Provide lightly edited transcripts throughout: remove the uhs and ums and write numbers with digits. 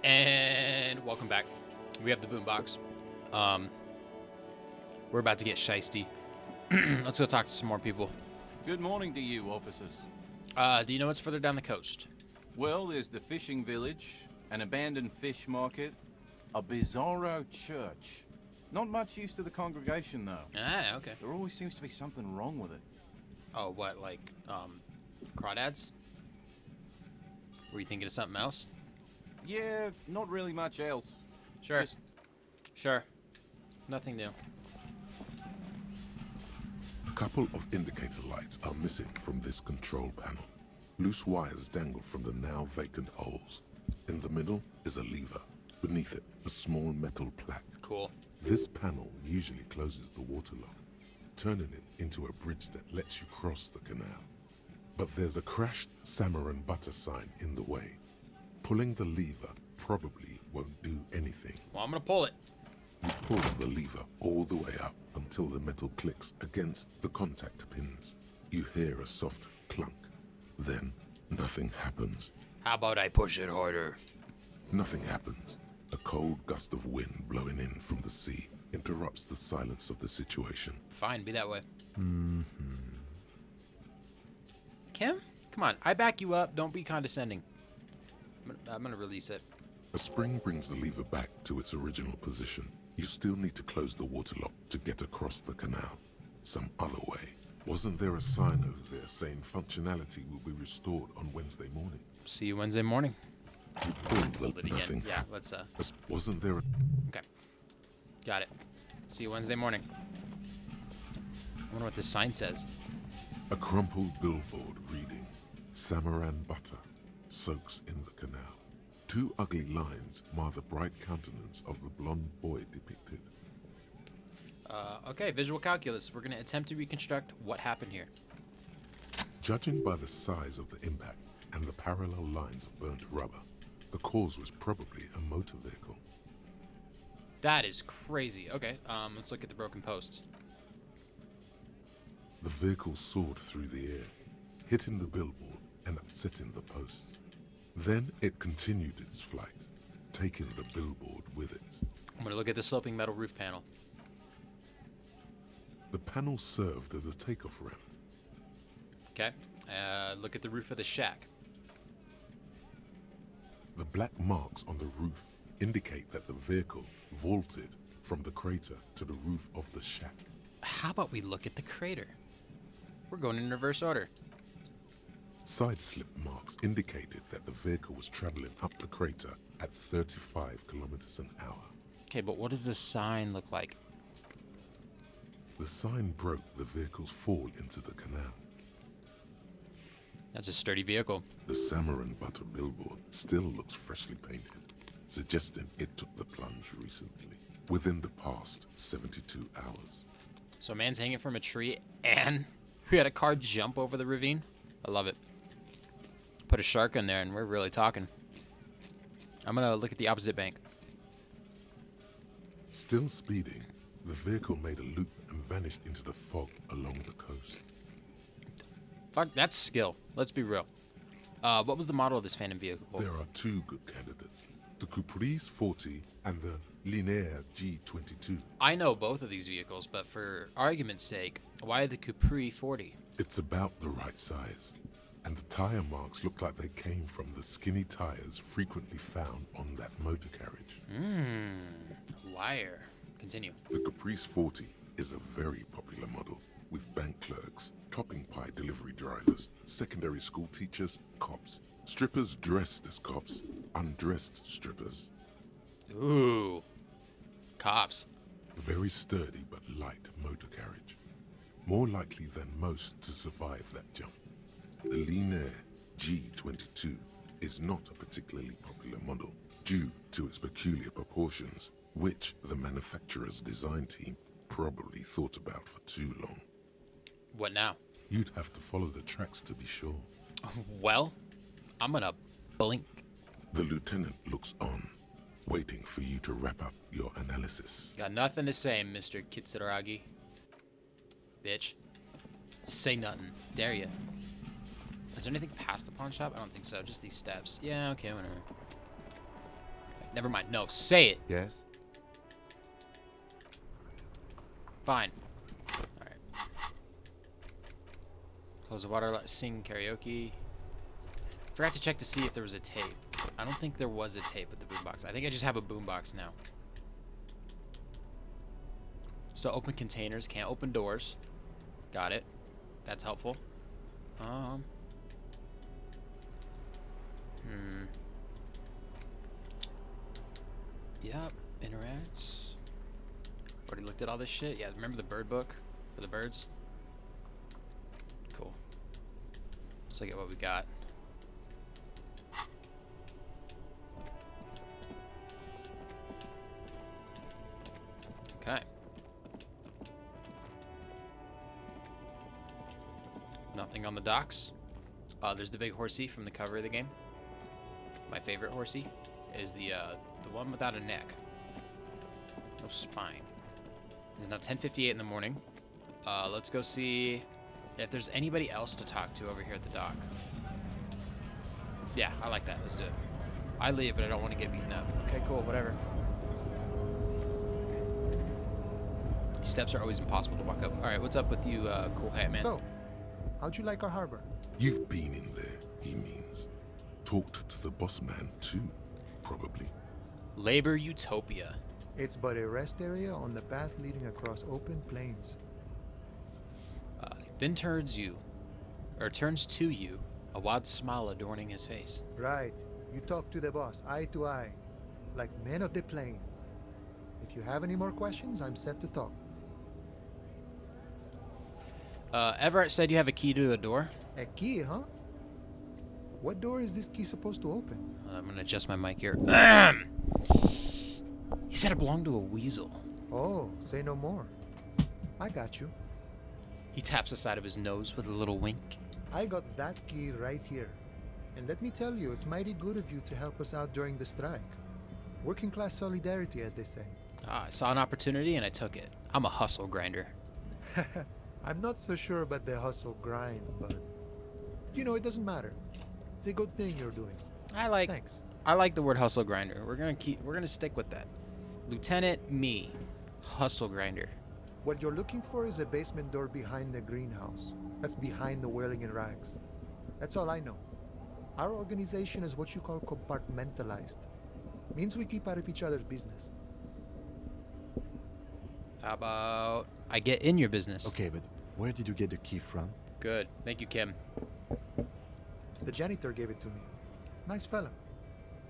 And welcome back. We have the boombox. We're about to get shiesty. Let's go talk to some more people. Good morning to you, officers. Do you know what's further down the coast? Well, there's the fishing village, an abandoned fish market, a bizarro church. Not much use to the congregation, though. Ah, okay. There always seems to be something wrong with it. Oh, what, like, crawdads? Were you thinking of something else? Yeah, not really much else. Sure. Sure. Nothing new. A couple of indicator lights are missing from this control panel. Loose wires dangle from the now vacant holes. In the middle is a lever. Beneath it, a small metal plaque. Cool. This panel usually closes the water lock, turning it into a bridge that lets you cross the canal. But there's a crashed salmon and butter sign in the way. Pulling the lever probably won't do anything. Well, I'm gonna pull it. You pull the lever all the way up until the metal clicks against the contact pins. You hear a soft clunk. Then, nothing happens. How about I push it harder? Nothing happens. A cold gust of wind blowing in from the sea interrupts the silence of the situation. Fine, be that way. Kim? Come on, I back you up. Don't be condescending. I'm gonna release it. A spring brings the lever back to its original position. You still need to close the water lock to get across the canal. Some other way. Wasn't there a sign over there saying functionality will be restored on Wednesday morning? See you Wednesday morning. You pulled the Hold it again. nothing. Yeah, let's Wasn't there a... Okay. Got it. See you Wednesday morning. I wonder what this sign says. A crumpled billboard reading, Samaran butter soaks in the canal. Two ugly lines mar the bright countenance of the blonde boy depicted. Okay, visual calculus. We're gonna attempt to reconstruct what happened here. Judging by the size of the impact and the parallel lines of burnt rubber, the cause was probably a motor vehicle. That is crazy. Okay, let's look at the broken posts. The vehicle soared through the air, hitting the billboard and upsetting the posts. Then it continued its flight, taking the billboard with it. I'm gonna look at the sloping metal roof panel. The panel served as a takeoff ramp. Okay, look at the roof of the shack. The black marks on the roof indicate that the vehicle vaulted from the crater to the roof of the shack. How about we look at the crater? We're going in reverse order. Side slip marks indicated that the vehicle was traveling up the crater at 35 kilometers an hour. Okay, but what does the sign look like? The sign broke the vehicle's fall into the canal. That's a sturdy vehicle. The Samaran butter billboard still looks freshly painted, suggesting it took the plunge recently, within the past 72 hours. So a man's hanging from a tree and we had a car jump over the ravine. I love it. Put a shark in there and we're really talking. I'm gonna look at the opposite bank. Still speeding, the vehicle made a loop and vanished into the fog along the coast. Fuck, that's skill. Let's be real. What was the model of this phantom vehicle? There are two good candidates, the Caprice 40 and the Linear G22. I know both of these vehicles, but for argument's sake, why the Capri 40? It's about the right size, and the tire marks look like they came from the skinny tires frequently found on that motor carriage. Liar. Continue. The Caprice 40 is a very popular model, with bank clerks, topping pie delivery drivers, secondary school teachers, cops, strippers dressed as cops, undressed strippers. Ooh. Cops. Very sturdy but light motor carriage. More likely than most to survive that jump. The Linear G22 is not a particularly popular model due to its peculiar proportions, which the manufacturer's design team probably thought about for too long. What now? You'd have to follow the tracks to be sure. Well, I'm gonna blink. The lieutenant looks on, waiting for you to wrap up your analysis. Got nothing to say, Mr. Kitsuragi. Bitch. Say nothing. Dare ya. Is there anything past the pawn shop? I don't think so. Just these steps. Yeah, okay, whatever. Never mind. No, say it. Yes? Fine. Alright. Close the water, sing karaoke. Forgot to check to see if there was a tape. I don't think there was a tape with the boombox. I think I just have a boombox now. So open containers, can't open doors. Got it. That's helpful. Yep, interacts. Already looked at all this shit. Yeah, remember the bird book for the birds? Cool. Let's look at what we got. Okay. Nothing on the docks. There's the big horsey from the cover of the game. My favorite horsey is the one without a neck. No spine. It's now 10:58 in the morning. Let's go see if there's anybody else to talk to over here at the dock. Yeah, I like that. Let's do it. I leave, but I don't want to get beaten up. Okay, cool, whatever. These steps are always impossible to walk up. All right, what's up with you, cool hat man? So, how'd you like our harbor? You've been in there, he means. Talked to the boss man too, probably. Labor Utopia. It's but a rest area on the path leading across open plains. Then turns to you, a wide smile adorning his face. Right. You talk to the boss, eye to eye, like men of the plain. If you have any more questions, I'm set to talk. Everett said you have a key to a door. A key, huh? What door is this key supposed to open? I'm gonna adjust my mic here. He said it belonged to a weasel. Oh, say no more. I got you. He taps the side of his nose with a little wink. I got that key right here. And let me tell you, it's mighty good of you to help us out during the strike. Working class solidarity, as they say. I saw an opportunity and I took it. I'm a hustle grinder. I'm not so sure about the hustle grind, but you know, it doesn't matter. It's a good thing you're doing. Thanks. I like the word hustle grinder. We're gonna stick with that. Lieutenant me, hustle grinder. What you're looking for is a basement door behind the greenhouse. That's behind the wailing in rags. That's all I know. Our organization is what you call compartmentalized. Means we keep out of each other's business. How about I get in your business? Okay, but where did you get the key from? Good. Thank you, Kim. The janitor gave it to me. Nice fella.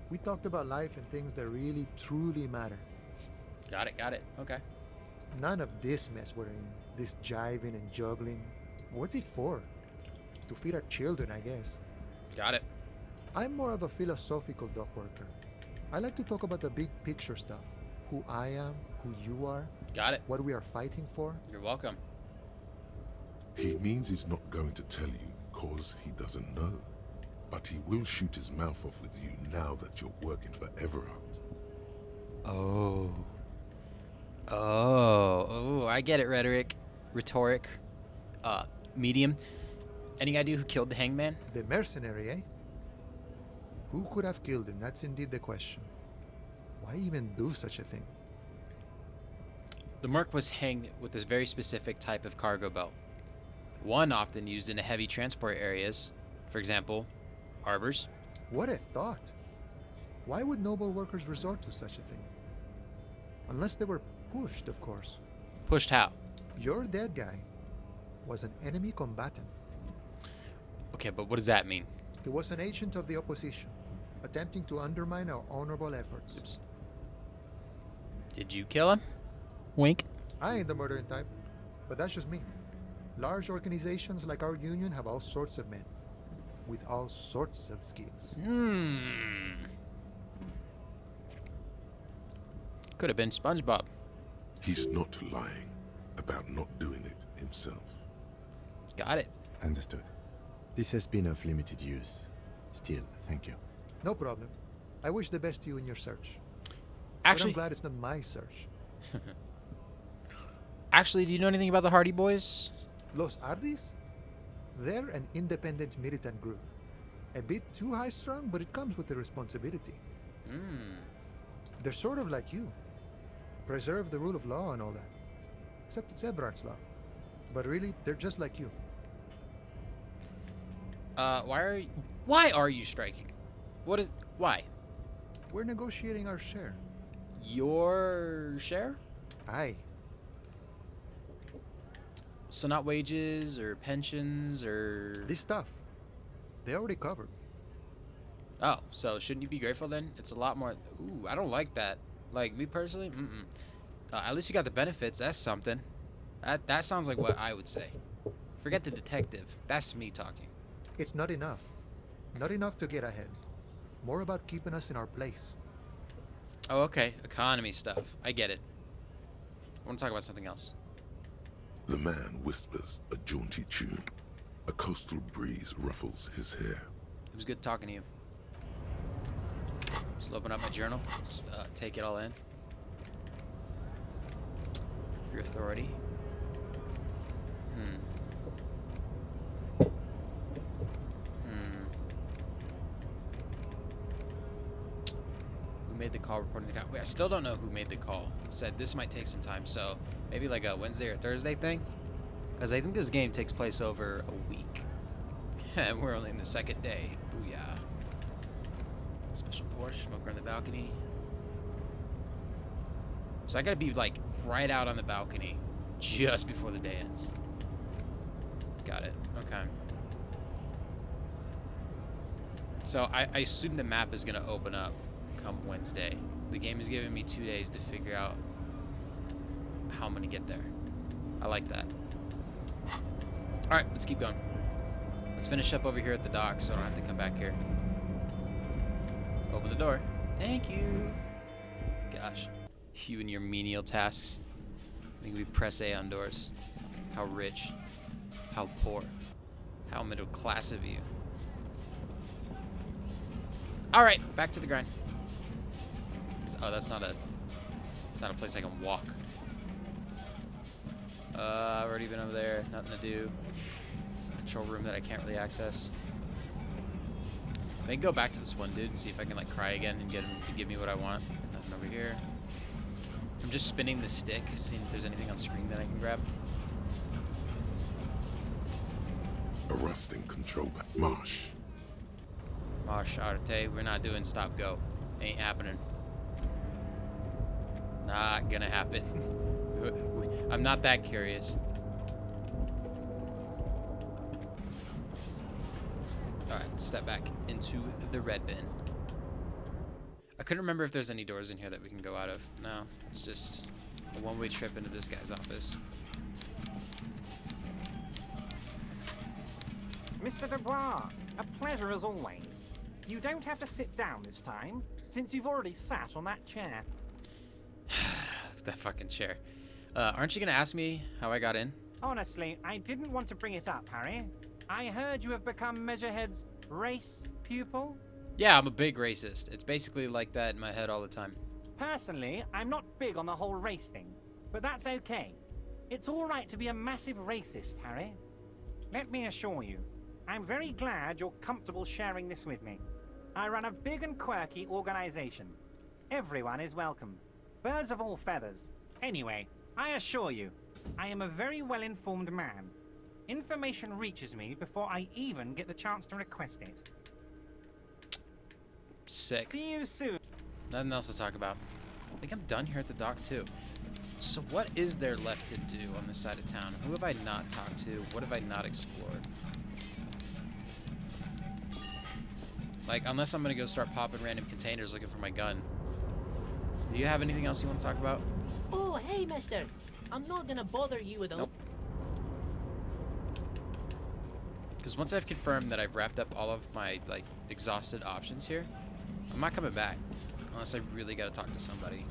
We talked about life and things that really, truly matter. Got it. Okay. None of this mess we're in. This jiving and juggling. What's it for? To feed our children, I guess. Got it. I'm more of a philosophical dock worker. I like to talk about the big picture stuff. Who I am, who you are, Got it. what we are fighting for. You're welcome. He means he's not going to tell you, cause he doesn't know. But he will shoot his mouth off with you now that you're working for Everard. Oh, I get it, rhetoric, medium. Any idea who killed the hangman? The mercenary, eh? Who could have killed him? That's indeed the question. Why even do such a thing? The merc was hanged with this very specific type of cargo belt. One often used in heavy transport areas, for example, harbors. What a thought! Why would noble workers resort to such a thing? Unless they were pushed, of course. Pushed how? Your dead guy was an enemy combatant. Okay, but what does that mean? He was an agent of the opposition, attempting to undermine our honorable efforts. Oops. Did you kill him? Wink. I ain't the murdering type, but that's just me. Large organizations like our union have all sorts of men, with all sorts of skills. Could have been SpongeBob. He's not lying about not doing it himself. Got it. Understood. This has been of limited use. Still, thank you. No problem. I wish the best to you in your search. Actually, but I'm glad it's not my search. do you know anything about the Hardy Boys? Los Ardis? They're an independent militant group. A bit too high-strung, but it comes with the responsibility. They're sort of like you. Preserve the rule of law and all that. Except it's Everard's law. But really, they're just like you. Why are you striking? Why? We're negotiating our share. Your share? Aye. So not wages or pensions or... This stuff, they already covered. Oh, so shouldn't you be grateful then? It's a lot more... Ooh, I don't like that. Like, me personally? At least you got the benefits. That's something. That sounds like what I would say. Forget the detective. That's me talking. It's not enough. Not enough to get ahead. More about keeping us in our place. Oh, okay. Economy stuff. I get it. I want to talk about something else. The man whispers a jaunty tune. A coastal breeze ruffles his hair. It was good talking to you. Just open up my journal. Just, take it all in. Your authority. Who made the call reporting the cop? Wait, I still don't know who made the call. It said this might take some time, so maybe like a Wednesday or Thursday thing? Because I think this game takes place over a week. And we're only in the second day. Booyah. Special Porsche, smoker on the balcony. So I gotta be like right out on the balcony just before the day ends. Got it. Okay. So I assume the map is gonna open up come Wednesday. The game is giving me 2 days to figure out how I'm gonna get there. I like that. Alright, let's keep going. Let's finish up over here at the dock so I don't have to come back here. Open the door. Thank you. Gosh. You and your menial tasks. I think we press A on doors. How rich. How poor. How middle class of you. Alright, back to the grind. Oh, that's not a place I can walk. I've already been over there. Nothing to do. Control room that I can't really access. I can go back to this one dude and see if I can like cry again and get him to give me what I want. Nothing over here. I'm just spinning the stick, seeing if there's anything on screen that I can grab. A rusting control Marsh. Marsh, Arte, we're not doing stop go. Ain't happening. Not gonna happen. I'm not that curious. Alright, step back into the red bin. I couldn't remember if there's any doors in here that we can go out of. No, it's just a one-way trip into this guy's office. Mr. Dubois, a pleasure as always. You don't have to sit down this time, since you've already sat on that chair. That fucking chair. Aren't you gonna ask me how I got in? Honestly, I didn't want to bring it up, Harry. I heard you have become Measurehead's race pupil. Yeah, I'm a big racist. It's basically like that in my head all the time. Personally, I'm not big on the whole race thing, but that's okay. It's all right to be a massive racist, Harry. Let me assure you, I'm very glad you're comfortable sharing this with me. I run a big and quirky organization. Everyone is welcome. Birds of all feathers. Anyway, I assure you, I am a very well-informed man. Information reaches me before I even get the chance to request it. Sick. See you soon. Nothing else to talk about. I think I'm done here at the dock too. So what is there left to do on this side of town? Who have I not talked to? What have I not explored? Like, unless I'm gonna go start popping random containers looking for my gun. Do you have anything else you want to talk about? Oh, hey, mister. I'm not gonna bother you with a... Nope. Because once I've confirmed that I've wrapped up all of my, like, exhausted options here, I'm not coming back. Unless I really gotta talk to somebody.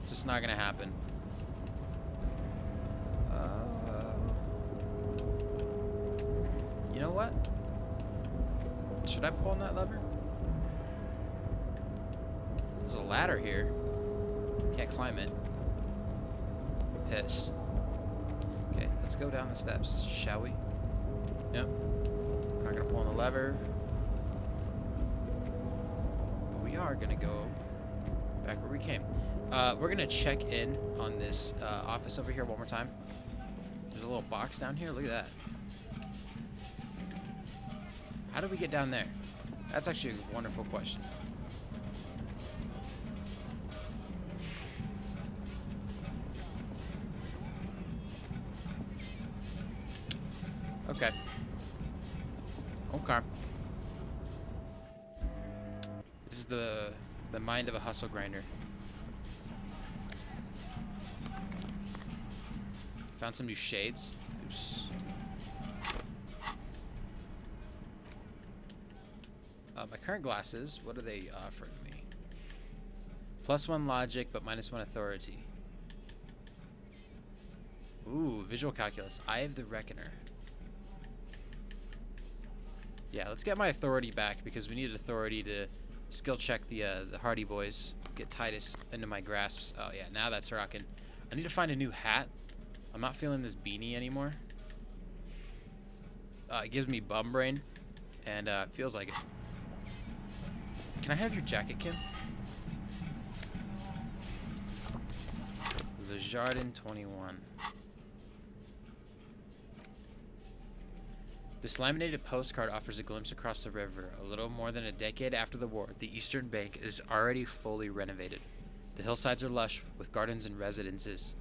Just not gonna happen. You know what? Should I pull on that lever? There's a ladder here. Can't climb it. Piss. Okay, let's go down the steps, shall we? Yep. I'm not gonna pull on the lever. But we are gonna go back where we came. We're gonna check in on this office over here one more time. There's a little box down here. Look at that. How do we get down there? That's actually a wonderful question. Okay. Okay. This is the mind of a hustle grinder. Found some new shades. Oops. My current glasses, what are they offering me? +1 logic, but -1 authority. Ooh, visual calculus. Eye of the Reckoner. Yeah, let's get my authority back because we need authority to skill check the Hardy Boys. Get Titus into my grasps. Oh yeah, now that's rocking. I need to find a new hat. I'm not feeling this beanie anymore. It gives me bum brain, and it feels like it. Can I have your jacket, Kim? The Jardin 21. This laminated postcard offers a glimpse across the river. A little more than a decade after the war, the Eastern Bank is already fully renovated. The hillsides are lush with gardens and residences.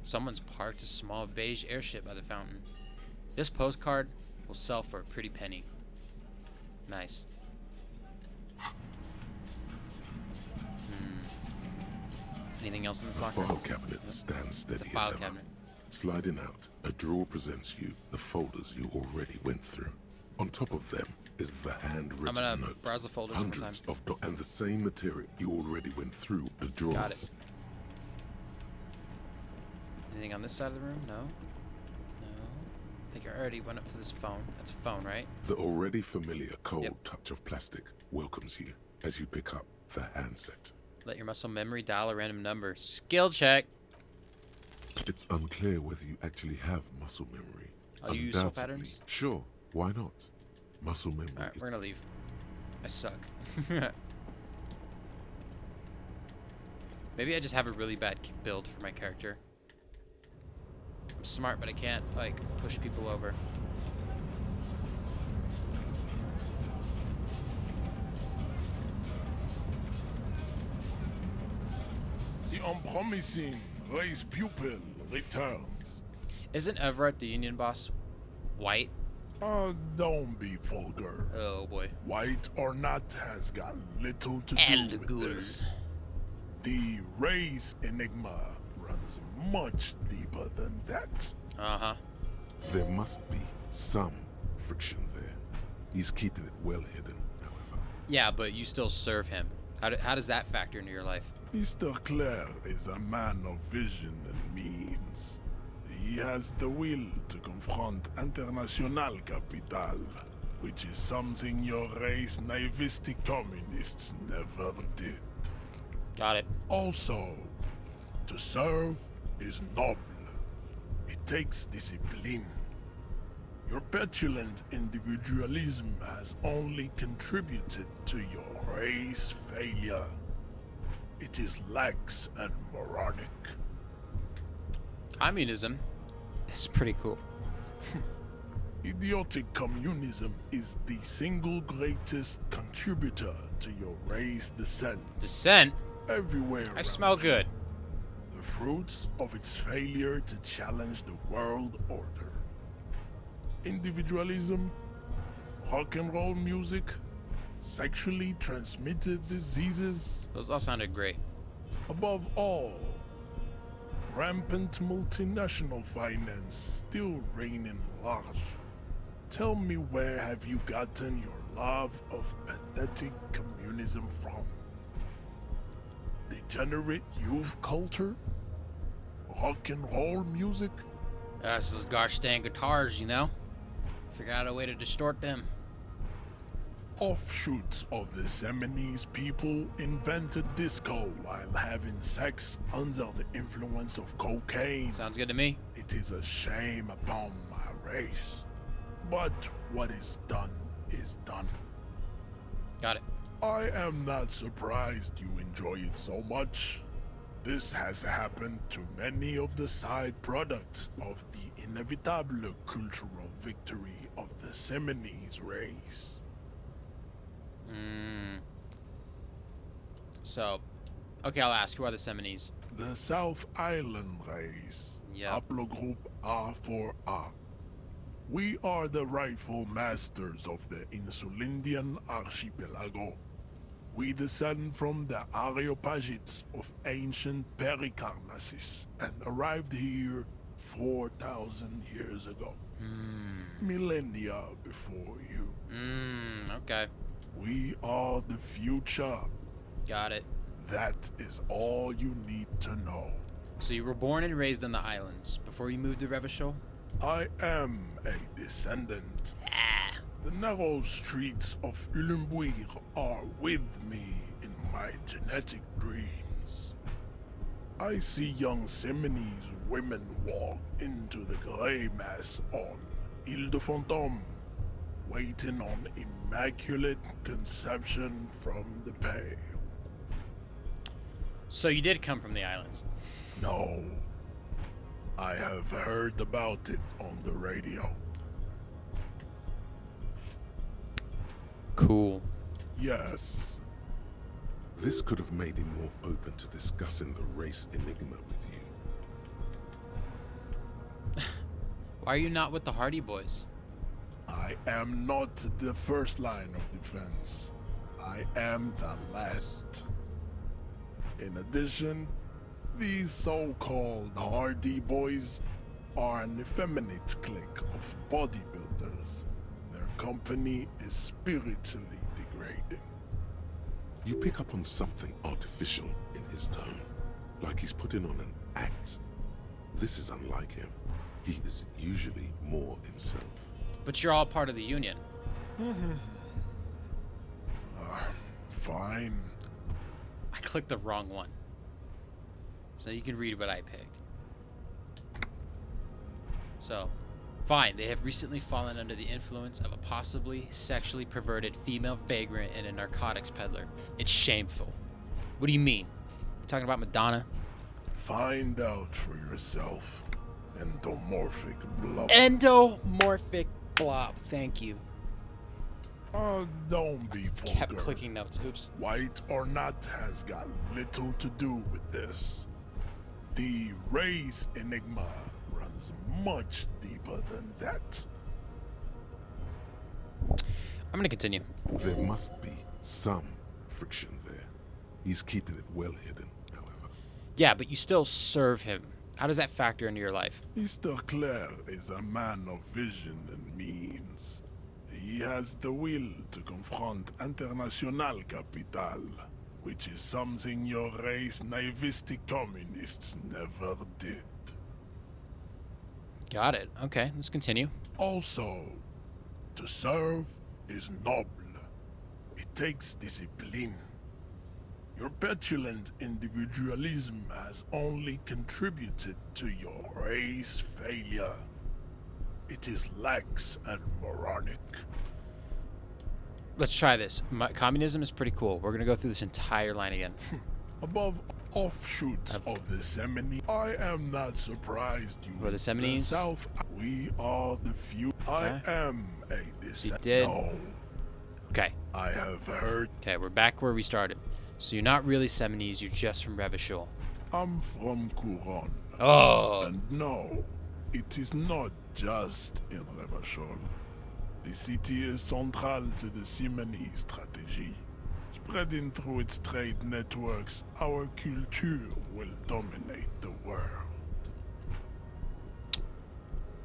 Someone's parked a small beige airship by the fountain. This postcard will sell for a pretty penny. Nice. Anything else in this The locker? file cabinet stands steady It's a file as ever. cabinet. Sliding out, a drawer presents you the folders you already went through. On top of them is the handwritten I'm gonna note. browse the folders one more Hundreds time. of and the same material you already went through the drawers. Got it. Anything on this side of the room? No. No. I think I already went up to this phone. That's a phone, right? The already familiar cold Yep. touch of plastic welcomes you as you pick up the handset. Let your muscle memory dial a random number. Skill check. It's unclear whether you actually have muscle memory. I'll use soul Undoubtedly, patterns. Sure, why not? Muscle memory Alright, is we're gonna leave. I suck. Maybe I just have a really bad build for my character. I'm smart, but I can't, like, push people over. The unpromising race pupil returns. Isn't Everett the union boss white? Don't be vulgar. Oh boy. White or not has got little to do with this. The race enigma runs much deeper than that. Uh-huh. There must be some friction there. He's keeping it well hidden, however. Yeah, but you still serve him. How does that factor into your life? Mr. Clare is a man of vision and means. He has the will to confront International Capital, which is something your race naivistic communists never did. Got it. Also, to serve is noble. It takes discipline. Your petulant individualism has only contributed to your race failure. It is lax and moronic. Communism is pretty cool. Idiotic communism is the single greatest contributor to your race descent. Descent? Everywhere I around smell you. good. The fruits of its failure to challenge the world order. Individualism, rock and roll music, sexually transmitted diseases. Those all sounded great. Above all, rampant multinational finance still reigning large. Tell me, where have you gotten your love of pathetic communism from? Degenerate youth culture? Rock and roll music? That's those gosh dang guitars, you know? Figure out a way to distort them. Offshoots of the Seminoles people invented disco while having sex under the influence of cocaine. Sounds good to me. It is a shame upon my race. But what is done is done. Got it. I am not surprised you enjoy it so much. This has happened to many of the side products of the inevitable cultural victory of the Seminoles race. So, okay, I'll ask. Who are the Seminoles? The South Island race. Yep. Haplogroup A4A. We are the rightful masters of the Insulindian archipelago. We descend from the Areopagites of ancient Pericarnassus and arrived here 4,000 years ago. Millennia before you. Okay. We are the future. Got it. That is all you need to know. So you were born and raised on the islands before you moved to Revachol? I am a descendant. The narrow streets of Ulimbuir are with me in my genetic dreams. I see young Seminoles women walk into the grey mass on Ile de Fantôme, waiting on immaculate conception from the pale. So you did come from the islands? No. I have heard about it on the radio. Cool. Yes. This could have made him more open to discussing the race enigma with you. Why are you not with the Hardy Boys? I am not the first line of defense. I am the last. In addition, these so-called Hardy Boys are an effeminate clique of bodybuilders. Their company is spiritually degrading. You pick up on something artificial in his tone, like he's putting on an act. This is unlike him. He is usually more himself. But you're all part of the Union. Fine. I clicked the wrong one. So you can read what I picked. So, fine, they have recently fallen under the influence of a possibly sexually perverted female vagrant and a narcotics peddler. It's shameful. What do you mean? You talking about Madonna? Find out for yourself. Endomorphic blob. Endomorphic blob, thank you. Don't be vulgar. Kept clicking notes, oops. White or not has got little to do with this. The race enigma runs much deeper than that. I'm gonna continue. There must be some friction there. He's keeping it well hidden, however. Yeah, but you still serve him. How does that factor into your life? Mr. Clare is a man of vision and means. He has the will to confront International Capital, which is something your race naivistic communists never did. Got it. Okay, let's continue. Also, to serve is noble. It takes discipline. Your petulant individualism has only contributed to your race failure. It is lax and moronic. Let's try this. Communism is pretty cool. We're gonna go through this entire line again. Above offshoots of the Seminoles, I am not surprised you Were the Seminoles? South. We are the few. Okay. I am a descendant. did. No, Okay. I have heard. Okay, we're back where we started. So you're not really Seminoles, you're just from Revachol. I'm from Couronne. Oh! And no, it is not just in Revachol. The city is central to the Simony strategy. Spreading through its trade networks, our culture will dominate the world.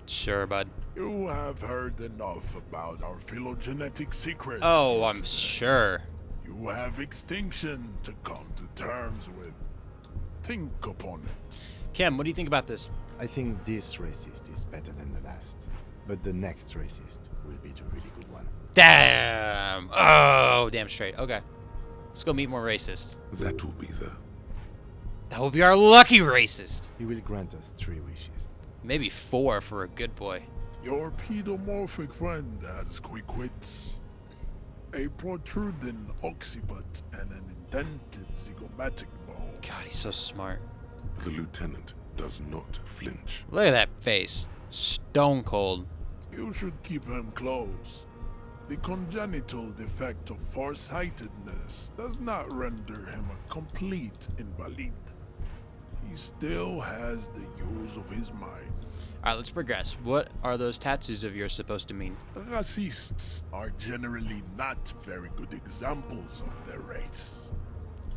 Sure, bud. You have heard enough about our phylogenetic secrets. Oh, for I'm today. sure. You have extinction to come to terms with. Think upon it. Kim, what do you think about this? I think this racist is better than the last, but the next racist will be the really good one. Damn! Oh, damn straight. Okay. Let's go meet more racists. That will be the... That will be our lucky racist. He will grant us 3 wishes. Maybe 4 for a good boy. Your pedomorphic friend has quick wits. a protruding occiput, and an indented zygomatic bone. God, he's so smart. The lieutenant does not flinch. Look at that face. Stone cold. You should keep him close. The congenital defect of farsightedness does not render him a complete invalid. He still has the use of his mind. Alright, let's progress. What are those tattoos of yours supposed to mean? Racists are generally not very good examples of their race.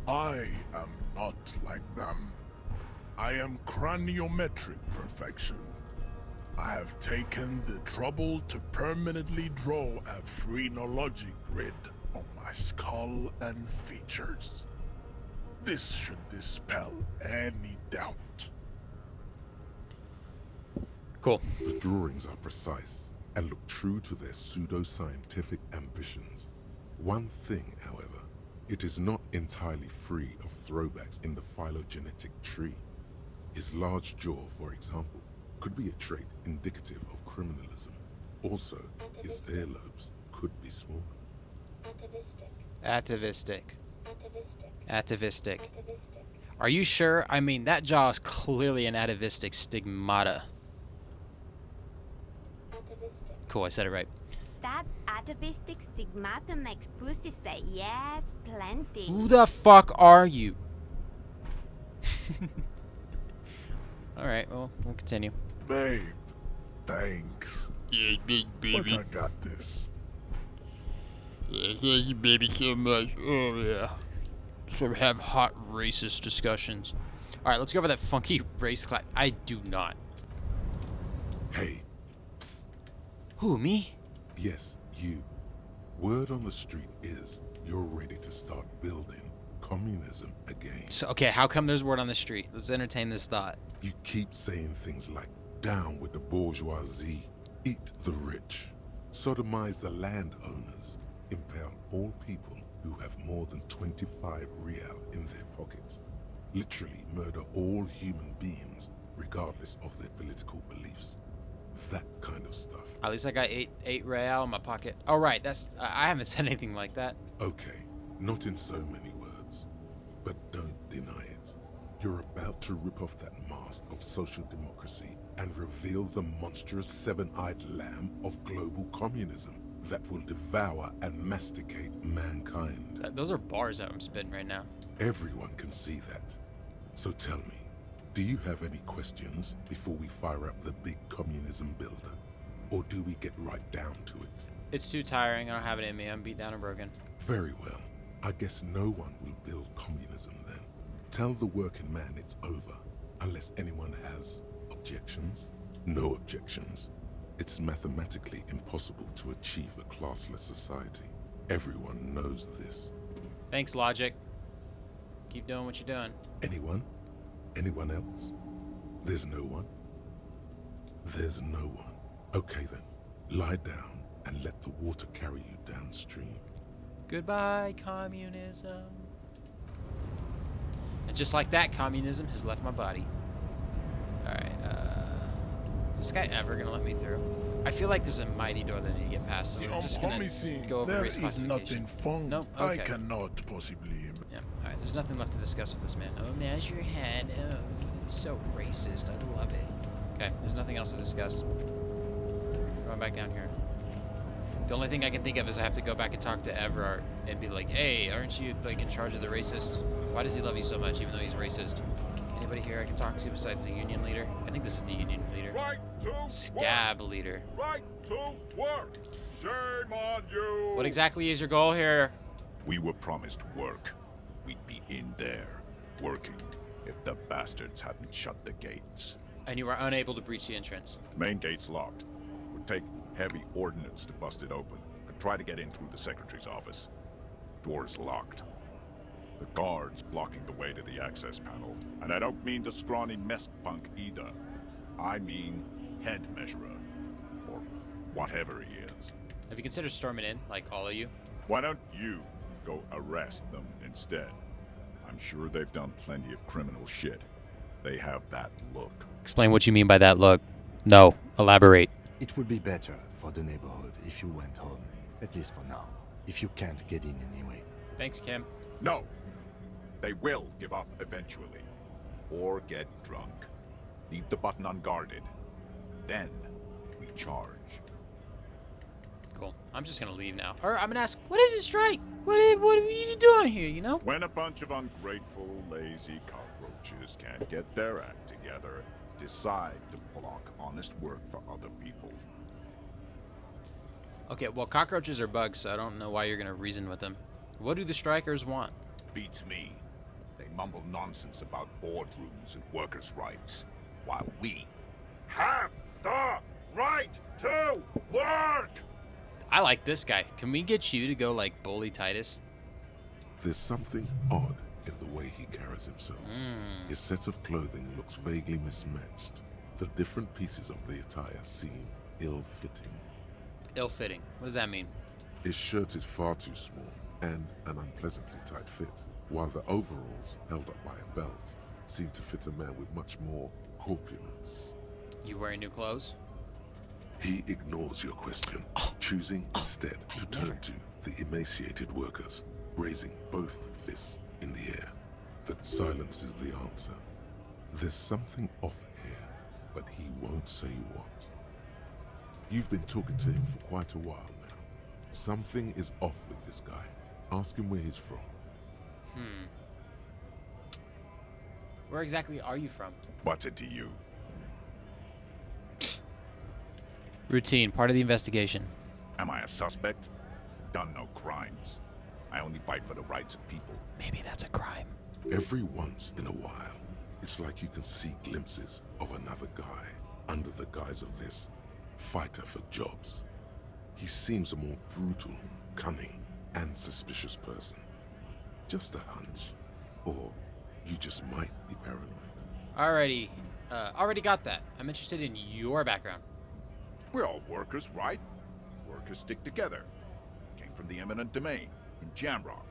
I am not like them. I am craniometric perfection. I have taken the trouble to permanently draw a phrenologic grid on my skull and features. This should dispel any doubt. Cool. The drawings are precise and look true to their pseudo-scientific ambitions. One thing, however, it is not entirely free of throwbacks in the phylogenetic tree. His large jaw, for example, could be a trait indicative of criminalism. Also, his earlobes could be small. Atavistic. Atavistic. Are you sure? I mean, that jaw is clearly an atavistic stigmata. Cool, I said it right. That atavistic stigmata makes pussy say yes, plenty. Who the fuck are you? Alright, well, we'll continue. Babe, thanks. Yeah, big But I got this. Yeah, thank you, baby, so much. Oh, yeah. So we have hot racist discussions. Alright, let's go over that funky race class. I do not. Hey, psst. Who, me? Yes, you. Word on the street is you're ready to start building communism again. So, okay, how come there's word on the street? Let's entertain this thought. You keep saying things like, down with the bourgeoisie, eat the rich, sodomize the landowners, impale all people who have more than 25 real in their pockets, literally murder all human beings regardless of their political beliefs. That kind of stuff. At least I got eight real in my pocket. Oh, right, that's... I haven't said anything like that. Okay, not in so many words, but don't deny it. You're about to rip off that mask of social democracy and reveal the monstrous seven-eyed lamb of global communism that will devour and masticate mankind. Those are bars that I'm spitting right now. Everyone can see that. So tell me, do you have any questions before we fire up the big communism builder? Or do we get right down to it? It's too tiring. I don't have it in me. I'm beat down and broken. Very well. I guess no one will build communism then. Tell the working man it's over, unless anyone has objections. No objections. It's mathematically impossible to achieve a classless society. Everyone knows this. Thanks, Logic. Keep doing what you're doing. Anyone? Anyone else? There's no one? There's no one. Okay then, lie down and let the water carry you downstream. Goodbye, communism. And just like that, communism has left my body. Alright, is this guy ever gonna let me through? I feel like there's a mighty door that I need to get past, so I'm just gonna go over there race is classification. nothing fun. Nope, I okay. cannot possibly. Yeah, alright, there's nothing left to discuss with this man. Oh, now's your head. Oh, so racist. I love it. Okay, there's nothing else to discuss. Going back down here. The only thing I can think of is I have to go back and talk to Everard and be like, hey, aren't you like in charge of the racist? Why does he love you so much even though he's racist? Anybody here I can talk to besides the union leader? I think this is the union leader. Right to Scab work. leader. Right to work. Shame on you. What exactly is your goal here? We were promised work. We'd be in there, working, if the bastards hadn't shut the gates. And you were unable to breach the entrance. Main gate's locked. Would take heavy ordnance to bust it open. Could try to get in through the secretary's office. Door's locked. The guard's blocking the way to the access panel. And I don't mean the scrawny mess punk either. I mean head measurer. Or whatever he is. Have you considered storming in, like all of you? Why don't you go arrest them instead? I'm sure they've done plenty of criminal shit. They have that look. Explain what you mean by that look. No, elaborate. It would be better for the neighborhood if you went home, at least for now. if you can't get in anyway. Thanks, Kim. No. They will give up eventually. Or get drunk. Leave the button unguarded. Then we charge. Cool. I'm just gonna leave now. Or I'm gonna ask, what is this strike? What are you doing here, you know? When a bunch of ungrateful, lazy cockroaches can't get their act together, decide to block honest work for other people. Okay, well, cockroaches are bugs, so I don't know why you're gonna reason with them. What do the strikers want? Beats me. They mumble nonsense about boardrooms and workers' rights, while we have the right to work! I like this guy. Can we get you to go, like, bully Titus? There's something odd in the way he carries himself. His set of clothing looks vaguely mismatched. The different pieces of the attire seem ill-fitting. Ill-fitting. What does that mean? His shirt is far too small and an unpleasantly tight fit, while the overalls, held up by a belt, seem to fit a man with much more corpulence. You wearing new clothes? He ignores your question, choosing instead to turn to the emaciated workers, raising both fists in the air. That silence is the answer. There's something off here, but he won't say what. You've been talking to him for quite a while now. Something is off with this guy. Ask him where he's from. Where exactly are you from? What's it to you? Routine, part of the investigation. Am I a suspect? Done no crimes. I only fight for the rights of people. Maybe that's a crime. Every once in a while, it's like you can see glimpses of another guy under the guise of this fighter for jobs. He seems a more brutal, cunning, and suspicious person. Just a hunch. Or you just might be paranoid. Already got that. I'm interested in your background. We're all workers, right? Workers stick together. Came from the eminent domain, in Jamrock.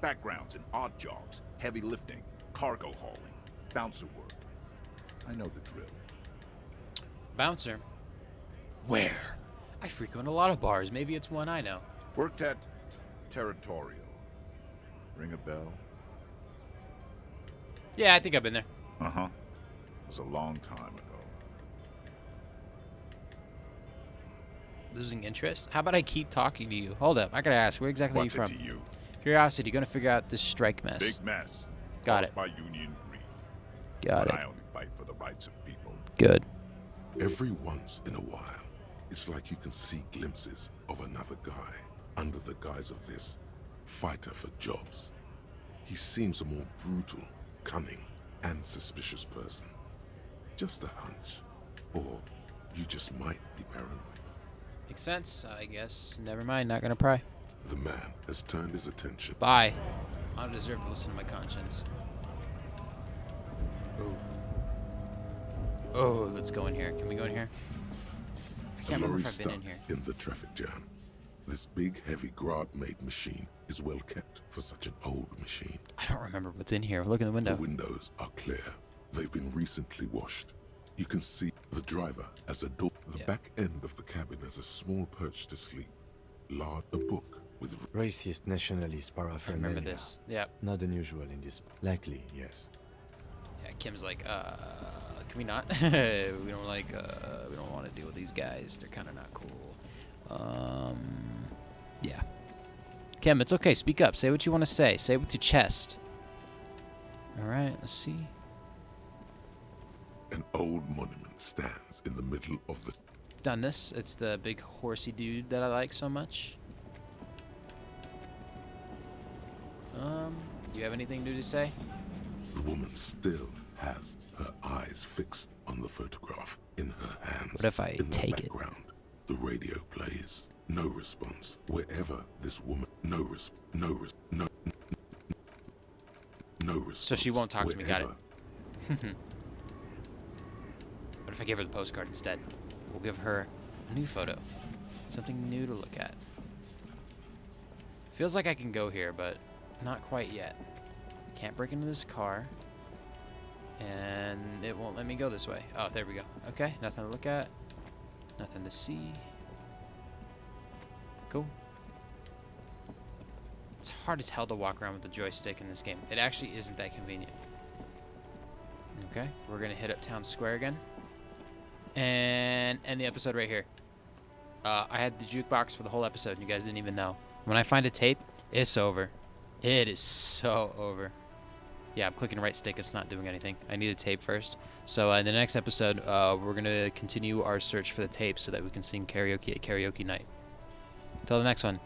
Backgrounds in odd jobs, heavy lifting, cargo hauling, bouncer work. I know the drill. Bouncer? Where? I frequent a lot of bars. Maybe it's one I know. Worked at Territorial. Ring a bell? Yeah, I think I've been there. Uh-huh. It was a long time ago. Losing interest? How about I keep talking to you? Hold up, I gotta ask, where exactly What's are you it from? to you? Curiosity, gonna figure out this strike mess. Big mess. Got Caused it. by Union Greed. Got But it. I only fight for the rights of people. Good. Every once in a while, it's like you can see glimpses of another guy under the guise of this fighter for jobs. He seems a more brutal, cunning, and suspicious person. Just a hunch. Or you just might be paranoid. Makes sense, I guess. Never mind, not gonna pry. The man has turned his attention. Bye. I don't deserve to listen to my conscience. Ooh. Oh, let's go in here. Can we go in here? I can't remember if I've been in here. In the traffic jam. This big, heavy Grad-made machine is well kept for such an old machine. I don't remember what's in here. Look in the window. The windows are clear. They've been recently washed. You can see the driver as a door. The back end of the cabin has a small perch to sleep. A book with Racist nationalist I paraphernalia. remember this. Yeah. Not unusual in this. Likely, yes. Yeah, Kim's like, can we not? we don't like, we don't want to deal with these guys. They're kind of not cool. Yeah. Kim, it's okay. Speak up. Say what you want to say. Say it with your chest. All right, let's see. An old monument stands in the middle of the... Done this. It's the big horsey dude that I like so much. You have anything new to say? The woman still has her eyes fixed on the photograph in her hands. What if I in take the background, the radio plays. No response. Wherever this woman... No response. So she won't talk to me. Got it. Wherever. What if I give her the postcard instead? We'll give her a new photo. Something new to look at. Feels like I can go here, but not quite yet. Can't break into this car. And it won't let me go this way. Oh, there we go. Okay, nothing to look at. Nothing to see. Cool. It's hard as hell to walk around with the joystick in this game. It actually isn't that convenient. Okay, we're gonna hit up Town Square again. And end the episode right here. I had the jukebox for the whole episode, and you guys didn't even know. When I find a tape, it's over. It is so over. Yeah, I'm clicking right stick. It's not doing anything. I need a tape first. So in the next episode, we're going to continue our search for the tape so that we can sing karaoke at karaoke night. Until the next one.